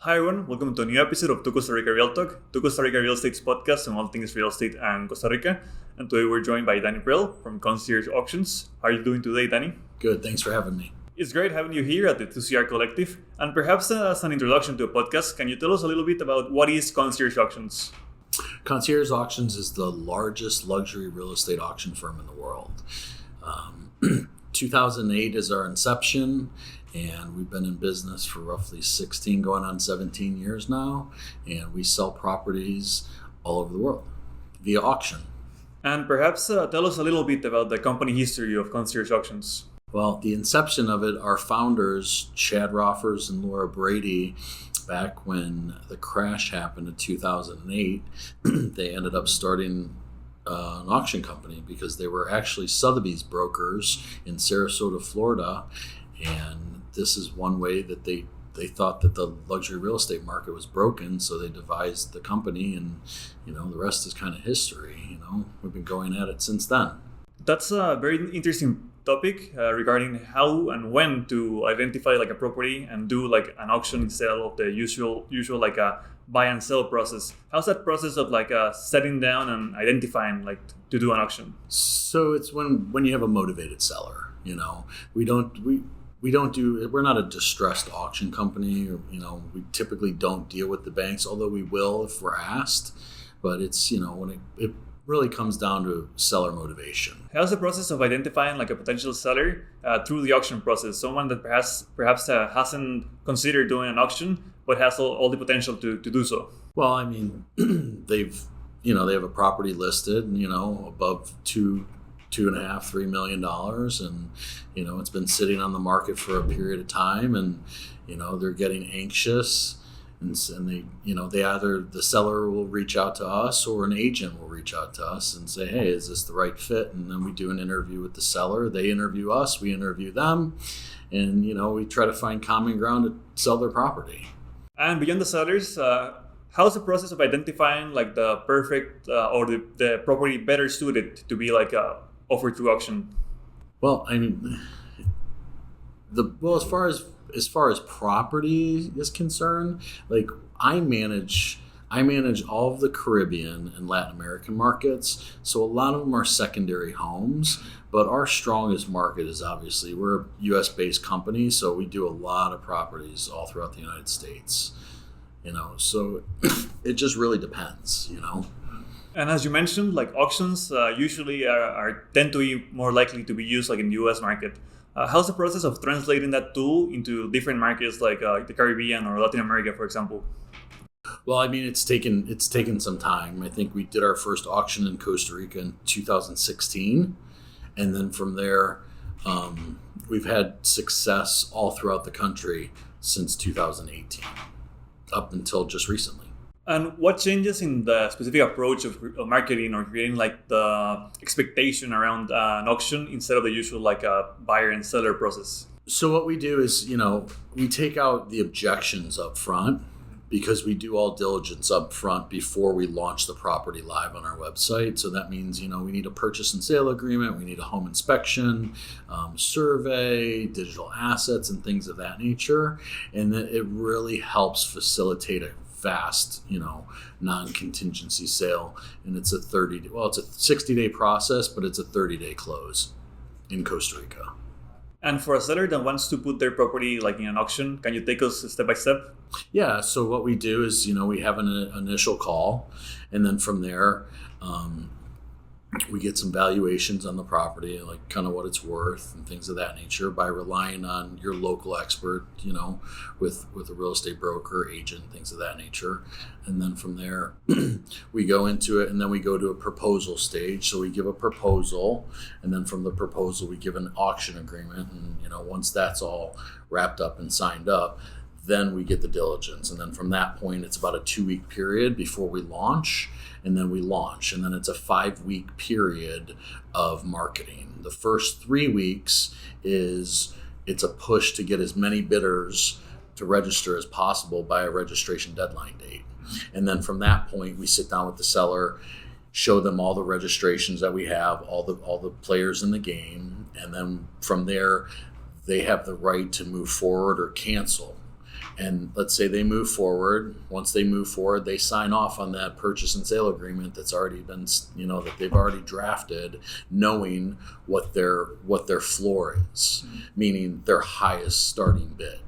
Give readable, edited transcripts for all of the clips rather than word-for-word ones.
Hi everyone, welcome to a new episode of Costa Rica Real Talk, Costa Rica Real Estate's podcast on all things real estate and Costa Rica. And today we're joined by Prell from Concierge Auctions. How are you doing today, Danny? Good, thanks for having me. It's great having you here at the 2CR Collective. And perhaps as an introduction to a podcast, can you tell us a little bit about what is Concierge Auctions? Concierge Auctions is the largest luxury real estate auction firm in the world. 2008 is our inception, and we've been in business for roughly 16 going on 17 years now, and we sell properties all over the world via auction. And perhaps tell us a little bit about the company history of Concierge Auctions. Well, the inception of it, our founders, Chad Roffers and Laura Brady, back when the crash happened in 2008, they ended up starting an auction company because they were actually Sotheby's brokers in Sarasota, Florida. And this is one way that they thought that the luxury real estate market was broken. So they devised the company, and, the rest is kind of history. We've been going at it since then. That's a very interesting topic regarding how and when to identify like a property and do like an auction instead of the usual like a buy and sell process. How's that process of like setting down and identifying like to do an auction? So it's when you have a motivated seller. We're not a distressed auction company, or, we typically don't deal with the banks, although we will if we're asked. But it's, when it really comes down to seller motivation. How's the process of identifying like a potential seller through the auction process? Someone that perhaps hasn't considered doing an auction, but has all the potential to do so. Well, I mean, they have a property listed, above $2.5-3 million, and it's been sitting on the market for a period of time, and they're getting anxious, and they either the seller will reach out to us or an agent will reach out to us and say, hey, is this the right fit? And then we do an interview with the seller. They interview us, we interview them, and we try to find common ground to sell their property. And beyond the sellers, how's the process of identifying like the perfect or the property better suited to be like offered through auction? Well, I mean, as far as property is concerned, like I manage all of the Caribbean and Latin American markets, so a lot of them are secondary homes. But our strongest market is obviously, we're a U.S.-based company, so we do a lot of properties all throughout the United States. So it just really depends. And as you mentioned, like auctions usually tend to be more likely to be used like in the U.S. market. How's the process of translating that tool into different markets like the Caribbean or Latin America, for example? Well, I mean, it's taken some time. I think we did our first auction in Costa Rica in 2016. And then from there, we've had success all throughout the country since 2018, up until just recently. And what changes in the specific approach of marketing or creating like the expectation around an auction instead of the usual like a buyer and seller process? So what we do is, we take out the objections up front, because we do all diligence up front before we launch the property live on our website. So that means, we need a purchase and sale agreement, we need a home inspection, survey, digital assets, and things of that nature. And that it really helps facilitate a fast, non-contingency sale. And it's a 60-day process, but it's a 30-day close in Costa Rica. And for a seller that wants to put their property like in an auction, can you take us step by step? Yeah, so what we do is, we have an initial call, and then from there, we get some valuations on the property, like kind of what it's worth and things of that nature, by relying on your local expert, with a real estate broker, agent, things of that nature. And then from there, we go into it, and then we go to a proposal stage. So we give a proposal, and then from the proposal, we give an auction agreement. And, once that's all wrapped up and signed up, then we get the diligence. And then from that point, it's about a 2-week period before we launch. And then we launch. And then it's a 5-week period of marketing. The first 3 weeks it's a push to get as many bidders to register as possible by a registration deadline date. And then from that point, we sit down with the seller, show them all the registrations that we have, all the players in the game. And then from there, they have the right to move forward or cancel. And let's say they move forward. Once they move forward, they sign off on that purchase and sale agreement that's already been, that they've already drafted, knowing what their floor is, meaning their highest starting bid.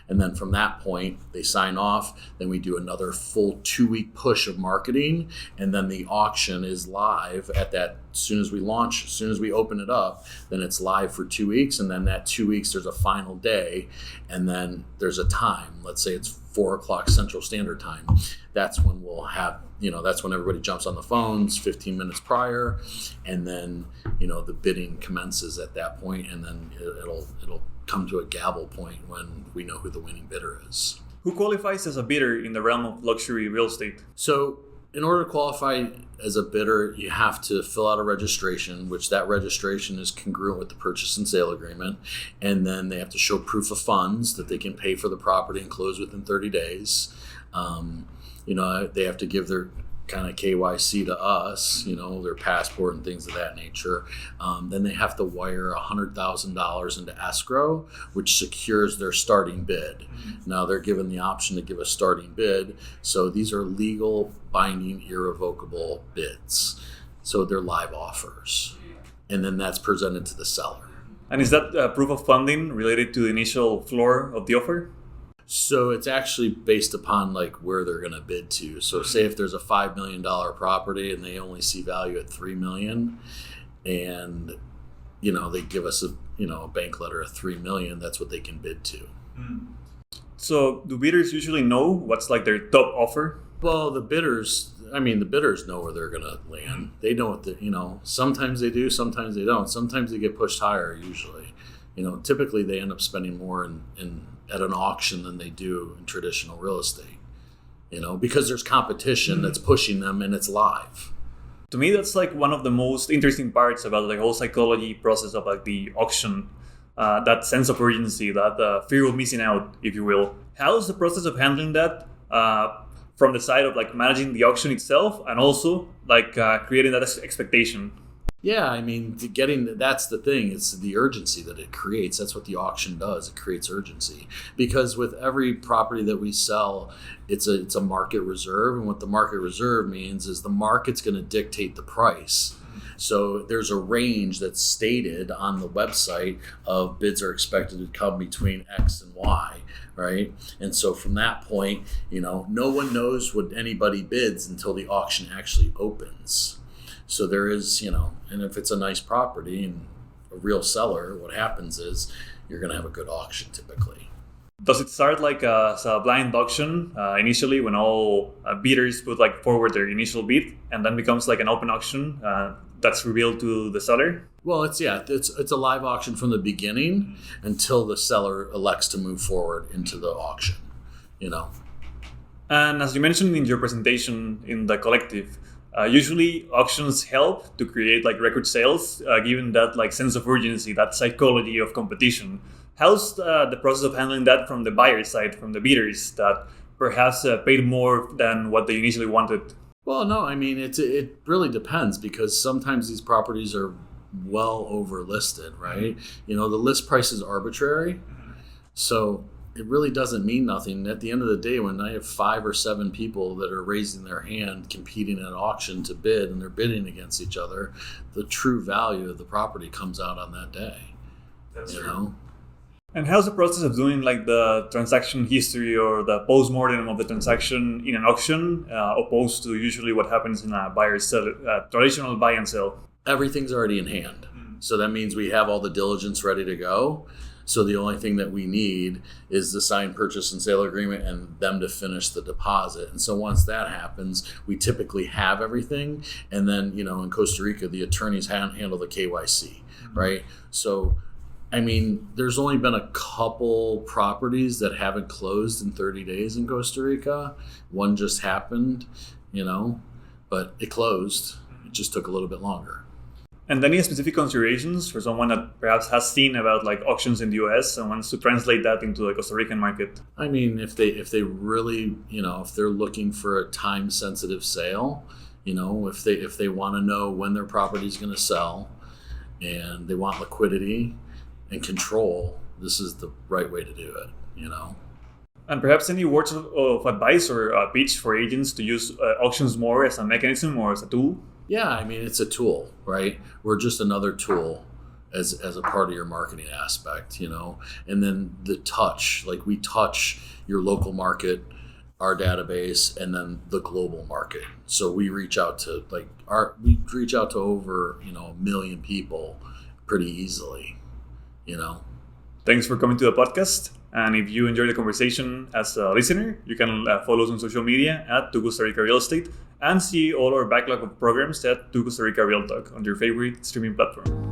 And then from that point, they sign off. Then we do another full 2-week push of marketing. And then the auction is live at that, as soon as we launch, as soon as we open it up, then it's live for 2 weeks. And then that 2 weeks, there's a final day. And then there's a time. Let's say it's 4 o'clock Central Standard Time. That's when we'll have, that's when everybody jumps on the phones 15 minutes prior. And then, the bidding commences at that point. And then it'll come to a gavel point when we know who the winning bidder is. Who qualifies as a bidder in the realm of luxury real estate? So in order to qualify as a bidder, you have to fill out a registration, which that registration is congruent with the purchase and sale agreement. And then they have to show proof of funds that they can pay for the property and close within 30 days. They have to give their kind of KYC to us, their passport and things of that nature. Then they have to wire $100,000 into escrow, which secures their starting bid. Now they're given the option to give a starting bid. So these are legal, binding, irrevocable bids. So they're live offers. And then that's presented to the seller. And is that proof of funding related to the initial floor of the offer? So it's actually based upon where they're going to bid to. So say if there's a $5 million property and they only see value at $3 million, and they give us a bank letter of $3 million, that's what they can bid to. So do bidders usually know what's their top offer? Well, the bidders know where they're going to land. They know what sometimes they do, sometimes they don't. Sometimes they get pushed higher usually. Typically they end up spending more in at an auction than they do in traditional real estate, because there's competition that's pushing them and it's live. To me, that's one of the most interesting parts about the whole psychology process of the auction, that sense of urgency, that fear of missing out, if you will. How's the process of handling that from the side of managing the auction itself and also creating that expectation? Yeah, that's the thing. It's the urgency that it creates. That's what the auction does. It creates urgency. Because with every property that we sell, it's a market reserve. And what the market reserve means is the market's going to dictate the price. So there's a range that's stated on the website of bids are expected to come between X and Y, right? And so from that point, no one knows what anybody bids until the auction actually opens. So there is, and if it's a nice property and a real seller, what happens is you're going to have a good auction typically. Does it start as a blind auction initially when all bidders put forward their initial bid and then becomes an open auction that's revealed to the seller? Well, it's a live auction from the beginning until the seller elects to move forward into the auction, And as you mentioned in your presentation in the collective, usually auctions help to create record sales, given that sense of urgency, that psychology of competition. How's the process of handling that from the buyer side, from the bidders that perhaps paid more than what they initially wanted? Well, no, it really depends, because sometimes these properties are well overlisted, right? The list price is arbitrary, so it really doesn't mean nothing. At the end of the day, when I have 5 or 7 people that are raising their hand competing at auction to bid and they're bidding against each other, the true value of the property comes out on that day. That's true. And how's the process of doing the transaction history or the post-mortem of the transaction in an auction opposed to usually what happens in a traditional buy and sell? Everything's already in hand. So that means we have all the diligence ready to go. So the only thing that we need is the signed purchase and sale agreement and them to finish the deposit. And so once that happens, we typically have everything. And then, in Costa Rica, the attorneys handle the KYC, right? So, there's only been a couple properties that haven't closed in 30 days in Costa Rica. One just happened, but it closed. It just took a little bit longer. And any specific considerations for someone that perhaps has seen about auctions in the US and wants to translate that into the Costa Rican market? If they really, if they're looking for a time sensitive sale, if they want to know when their property is going to sell and they want liquidity and control, this is the right way to do it, And perhaps any words of advice or pitch for agents to use auctions more as a mechanism or as a tool? Yeah, I mean, it's a tool, right? We're just another tool as a part of your marketing aspect, you know? And then the touch, like we touch your local market, our database, and then the global market. So we reach out to over, you know, 1 million people pretty easily, you know? Thanks for coming to the podcast. And if you enjoyed the conversation as a listener, you can follow us on social media at To Costa Rica Real Estate and see all our backlog of programs at To Costa Rica Real Talk on your favorite streaming platform.